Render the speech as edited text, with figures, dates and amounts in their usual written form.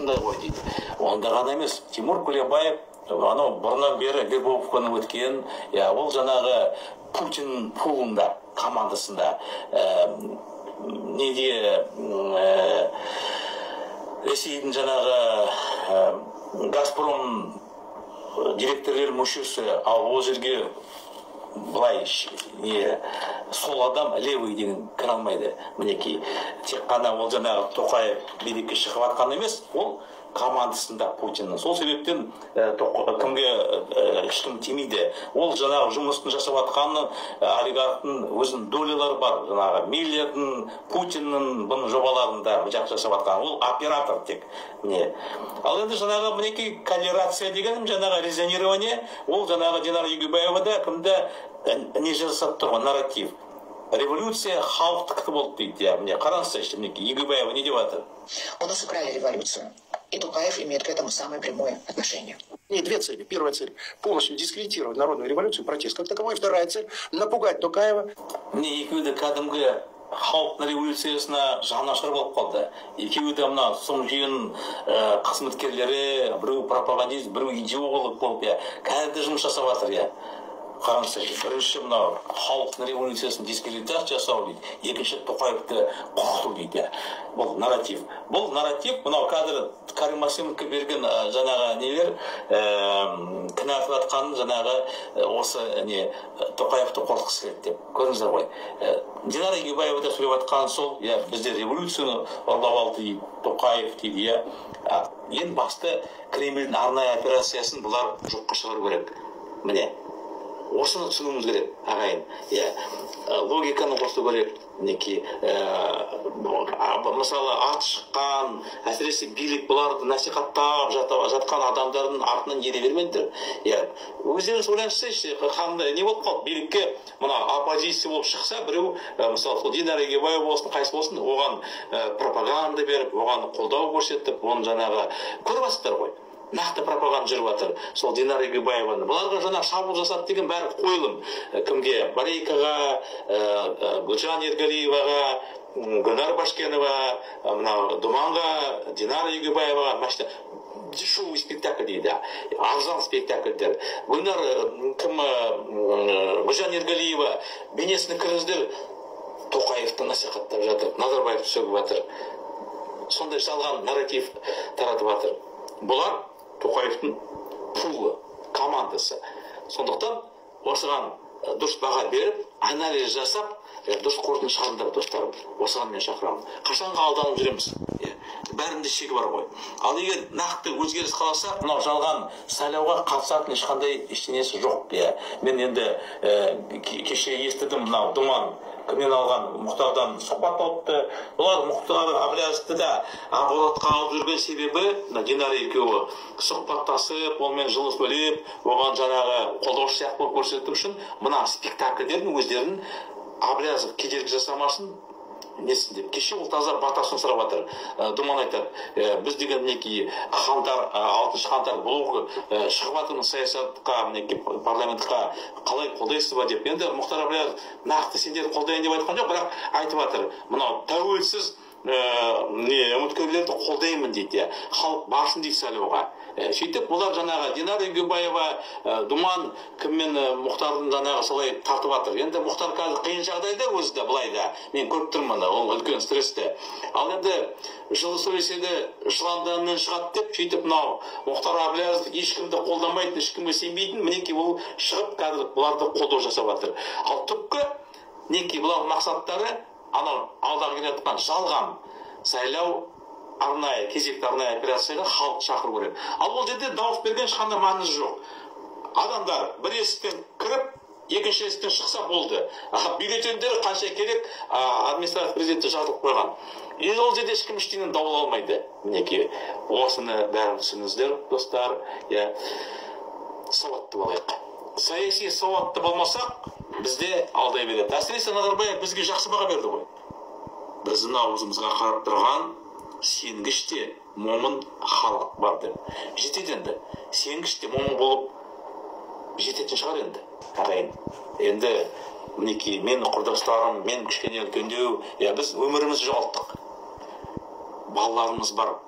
осындай ғой дейді. Онда ғана емес, Тимур Күлебаев анау бұрыннан бері Любовканы өткен, ол жаңағы Путин пулында, командасында неде Ресейдің жаңағы Газпром директорлер мүшесі, ал ол жерге былай сол адам левый деген кіре алмайды. Мінекей, тек қана ол жаңағы Тоқаев билікке шығып атқан емес, ол командасында Путиннің. Сол себептен кімге ешкім тимейді. Ол жаңағы жұмысын жасап атқаны олигархтың өзінің долялары бар. Жаңағы Миллердің, Путиннің бұның жобаларында жасап атқан. Ол оператор тек. Ал енді жаңағы мінекей коллерация деген жаңағы резонирование, ол жаңағы Динара Егебаевада кімді не жасап тұр, нарратив. Революция халықтікі болды дейді. Мне қараңызшы, Егебаева не деп жатыр? У нас украли революцию. И Токаев имеет к этому самое прямое отношение. Нет, две цели. Первая цель – полностью дискредитировать народную революцию, протест как таковой. Вторая цель – напугать Токаева. Екеуі де кәдімгі халықтың революциясына жанашыр болып қалды. Екеуі де мына сұм жүйенің қызметкерлері, біреу пропагандист, біреу идеолог болып, кәдімгі жұмыс жасап жатыр. Қараңызшы, бірінші мынау халықтың революциясын дискредитация жасау дейді, екінші Тоқаевты құқыту дейді. Бұл нарратив. Бұл нарратив, мынау қазір Карим Масимовке берген жаңағы нелер кінәтіп атқанын жаңағы осы Тоқаевты қорқытқысы келеді деп. Көрдіңіздер ғой. Динара Егебаева да сөйлеп атқан сол, бізде революцияны ұрлап алды дейді, Тоқаев дейді. Ең басты Кремльдің арнайы операциясын бұлар жоққа шығару керек. Міне. Осыны түсінуіміз керек, ағайын. Логиканы қосу керек. Мысалы, ат шыққан, әсіресе билік бұларды насихаттап жатқан адамдардың артынан ере бермеңдер. Өздеріңіз ойлаңызшы, не болып қалды? Билікке мына оппозиция болып шықса, біреу, мысалы, Динара Егебаева болсын, қайсы болсын, оған пропаганда беріп, оған қолдау көрсетіп, оны жаңағы көріп ғой. Нақты пропаганда жүріп жатыр. Сол Динара Егебаеваны. Бұларға жаңа шабуыл жасады деген бәрі қойылым. Кімге? Барейкаға, Гүлжан Ергалиеваға, Гүлнар Башкенова, Думанға, Динара Егебаеваға, дешевый спектакль дейді. Арзан спектакльдер. Гүлжан Ергалиева бейнесіне кіріңіздер, Тоқаевты насихаттап жатыр, Назарбаевты сөгіп жатыр. Сондай жалған нарратив таратып жатыр. Бұлар Тоқаевтың пулы, командасы. Сондықтан осыған дұрыс баға беріп, анализ жасап, дұрыс қорытынды шығарыңдар, достарым. Осыған мен шақырамын. Қашанға алданып жүреміз? Бәрінде шегі бар ғой. Ал егер нақты өзгеріс қаласа, мынау жалған сайлауға қатысатын ешқандай ештеңесі жоқ. Мен енді кеше естідім, мынау Думан кімнен алған Мұхтардан сұхбат алыпты. Бұлар Мұхтар Әблязовты да Ақболатқа алып жүрген себебі Динара екеуі сұхбаттасып, онымен жылы сөйлеп, оған жаңағы қолдаушы сияқты болып көрсету үшін мына спектакльдердің өздерін Әблязов кедергі жасамасын несін деп. Кеше ол таза батасын сұрап жатыр. Думан айтады, біз деген мінекей 6 қаңтар блогы шығып жатырмыз саясатқа, парламентқа қалай қолдайсыз ба деп. Енді Мұхтар Әблязов нақты сендерді қолдайын деп айтқан жоқ, бірақ айтып жатыр, мынау тәуелсіз үміткерлерді қолдаймын дейді. Халық барсын дейді сайлауға. Сөйтіп, бұлар жаңағы Динара Егебаева, Думан кіммен Мұхтардың жаңағы солай тартып жатыр. Енді Мұхтар қазір қиын жағдайда өзі де былай да. Мен көріп тұрмын, ол үлкен стрессте. Ал енді жылы сөйлесе де жыландарынан шығады деп, сөйтіп мынау Мұхтар Әблязов ешкімді қолдамайтын, ешкімге сенбейтін, мінекей ол шығып қазір бұларды қолдау жасап жатыр. Ал түпкі мінекей бұлар мақсаттары анау алдағы келе жатқан жалған сайлау арнайы, кезекті арнайы операцияға халық шақыру керек. Ал ол жерде дауыс берген ешқандай маңызы жоқ. Адамдар бір есіктен кіріп, екінші есіктен шықса болды. Бюллетендер қанша керек, администрация президенті жазылып қойған. Ол жерде ешкім ештеңені даулай алмайды. Мінекей, осыны бәрін түсініңіздер, достар. Сауатты болайық. Саяси сауатты болмасақ, бізде алдай береді. Әсіресе Назарбаев бізге жақсы баға берді ғой. Біздің аузымызға қарап тұрған сенгіште момын халық бар деп. Жетеді енді. Сенгіште момын болып жететін шығар енді. Ағайын. Енді мінекей мен құрдастарым, мен кішкене үлкендеу, біз өмірімізді жоғалттық. Балаларымыз бар.